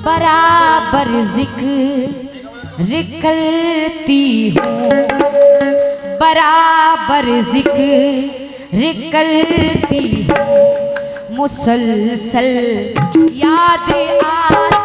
बराबर जिक्र करती हूँ, बराबर जिक्र करती हूँ, मुसलसल याद आता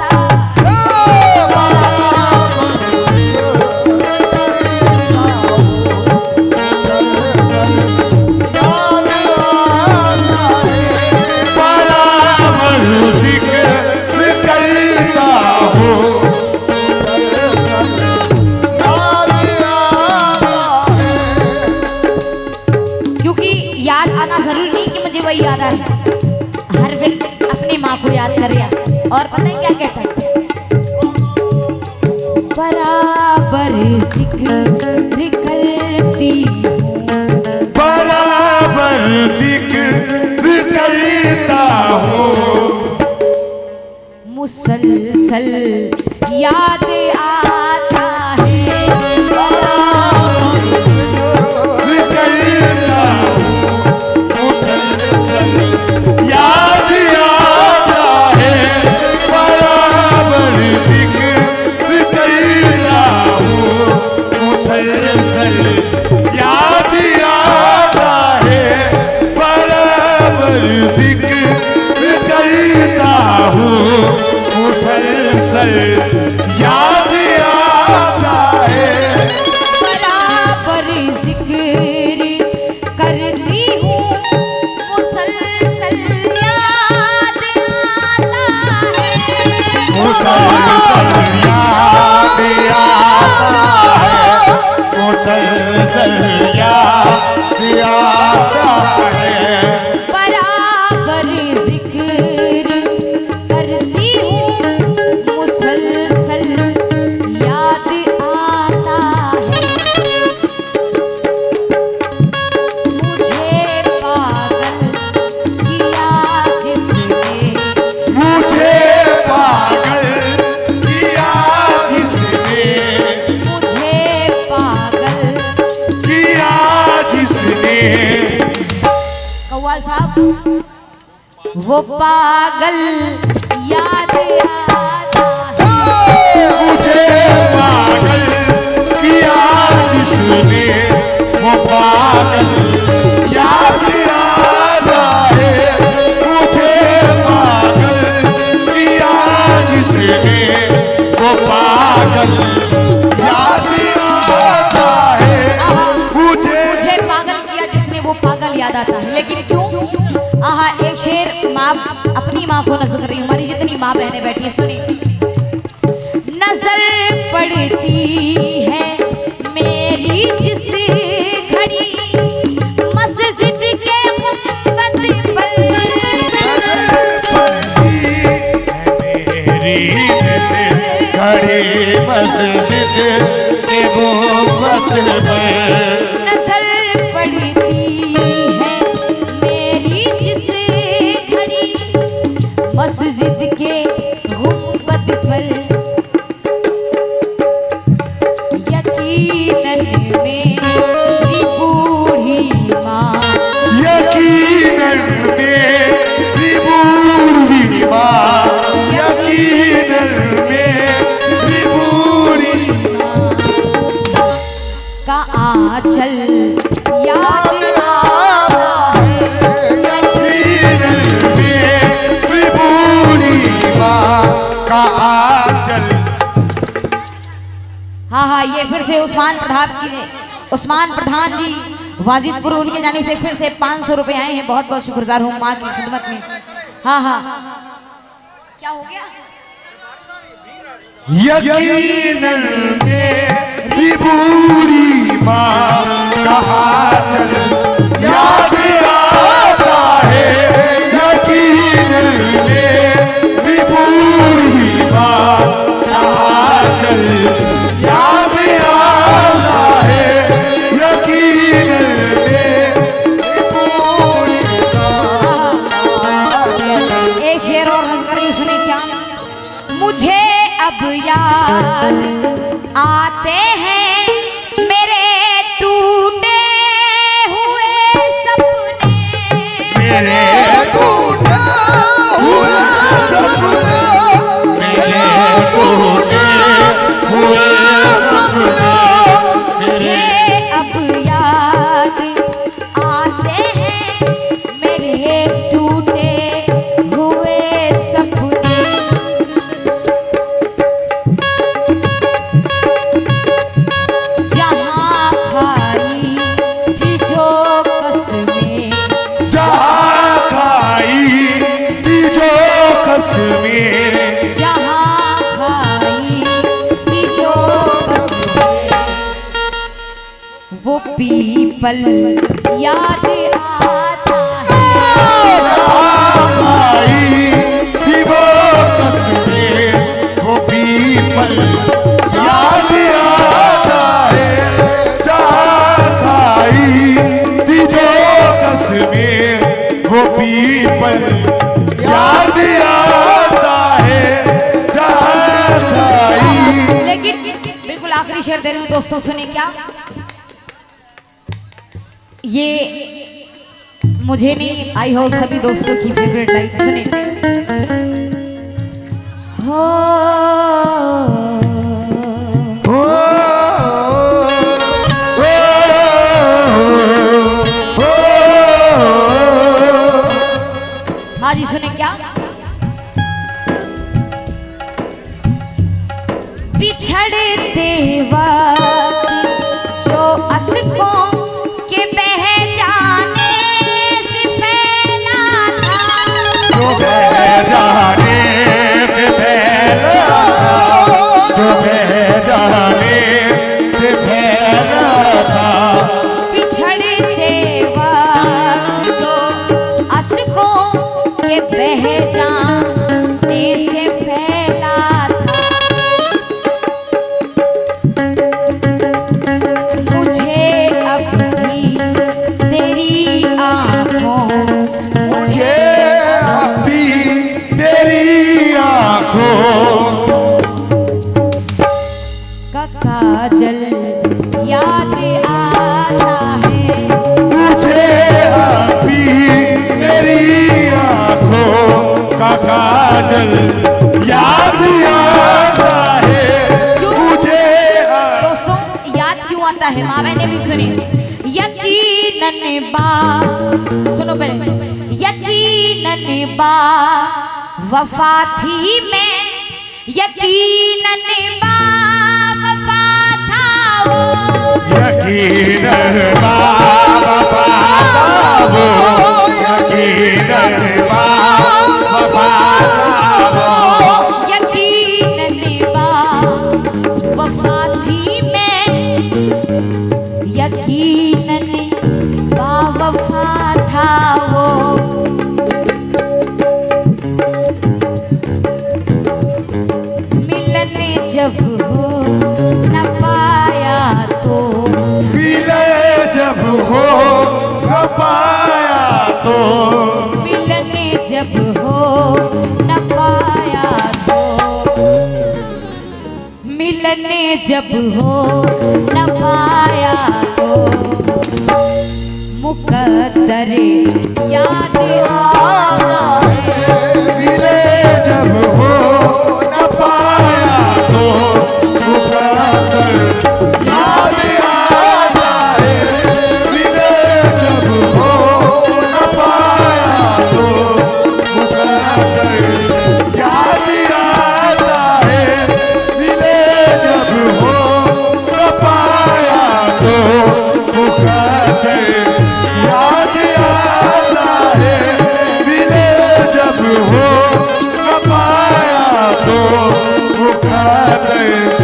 वही याद है। हर व्यक्ति अपनी माँ को याद करे और पता है क्या कहता है, बराबर जिक्र करती हूँ, बराबर जिक्र करता हूँ, मुसलसल याद आता है, याद आता है, बराबर जिक्र करती हूँ, मुसलसल याद आता है, मुसलसल याद आता है, मुसलसल याद आता है, बराबर जिक्र करती हूँ, मुसलसल याद आता है, मुझे पागल किया जिसने, मुझे पागल किया जिसने, मुझे पागल किया जिसने, कव्वाल साहब वो पागल याद आता है, मुझे पागल किया जिसने, वो पागल याद आता है, मुझे पागल किया जिसने, वो पागल याद आता है, मुझे पागल किया जिसने, वो पागल याद आता है। लेकिन क्यों? आहा, एक शेर माँ अपनी माँ को नजर कर रही हूँ, हमारी जितनी माँ बहनें बैठी है सुनी। नजर पड़ती है मेरी जिस घड़ी मस्जिद के गुंबद पर, मेरी जिस घड़ी मस्जिद के गुंबद पर, नजर पड़ती है मेरी जिस घड़ी मस्जिद के गुंबद पर, यकीनन मेरी बूढ़ी माँ, यकीनन मेरी बूढ़ी माँ, यकीनन मेरी बूढ़ी का आंचल याद आता है, यकीनन मेरी बूढ़ी माँ का आंचल। हाँ हाँ, ये फिर से उस्मान प्रधान जी वाजिदपुर, उनके जानिब से फिर से 500 रुपए आए हैं। बहुत बहुत शुक्रगुजार हूँ माँ की खिदमत में। हाँ हाँ, क्या हो गया? यकीनन मेरी बूढ़ी माँ का आंचल याद आता है, यकीनन मेरी बूढ़ी माँ का आंचल याद आता है, यकीनन मेरी बूढ़ी माँ। एक शेर और नजर सुनी क्या? मुझे अब याद आते हैं मेरे टूटे हुए सपने, मेरे टूटे हुए सपने, मेरे पीपल याद आता है। खाई थी वो कसमें, वो पीपल याद आता है। जहाँ खाई थी जो कसमें, वो पीपल याद आता है। जहाँ खाई। लेकिन बिल्कुल आखिरी शेर दे रही हूँ दोस्तों, सुने क्या, ये मुझे नहीं, आई होप सभी दोस्तों की फेवरेट लाइन। सुने हो हाँ जी, सुने क्या, बिछड़ते वक्त जो असकों के बह जाने से फैला था, जो बह जाने से फैला था, जो बह जाने से फैला था। बिछड़ते वक्त जो असकों के बह जाने से फैला था, मुझे अब भी तेरी आँखों, मुझे अभी तेरी आँखों का काजल याद आता है। मुझे अभी तेरी आँखों का काजल याद आता है। मुझे दोस्तों याद क्यों आता है, माँ बहने भी सुनी, यकीनन बा, सुनो पहले, यकीनन बा वफा थी मैं, यकीनन बा वफा था वो, यकीनन बा वफा था वो, यकीनन बा वफा था वो। यकीनन बा वफा थी मैं, यकीनन बा वफा था वो। मिलन जब हो न पाया तो, मिले जब हो न पाया तो, मिलन जब हो न पाया तो, मिलन जब हो न पाया तो, मुकद्दर याद आता है। मिले जब हो न पाया तो, मुकद्दर याद आता है। मिले जब हो न पाया तो, मुकद्दर याद आता है। मिले जब हो न पाया तो, मुकद्दर याद आता है। मिले जब हो न पाया तो, मुकद्दर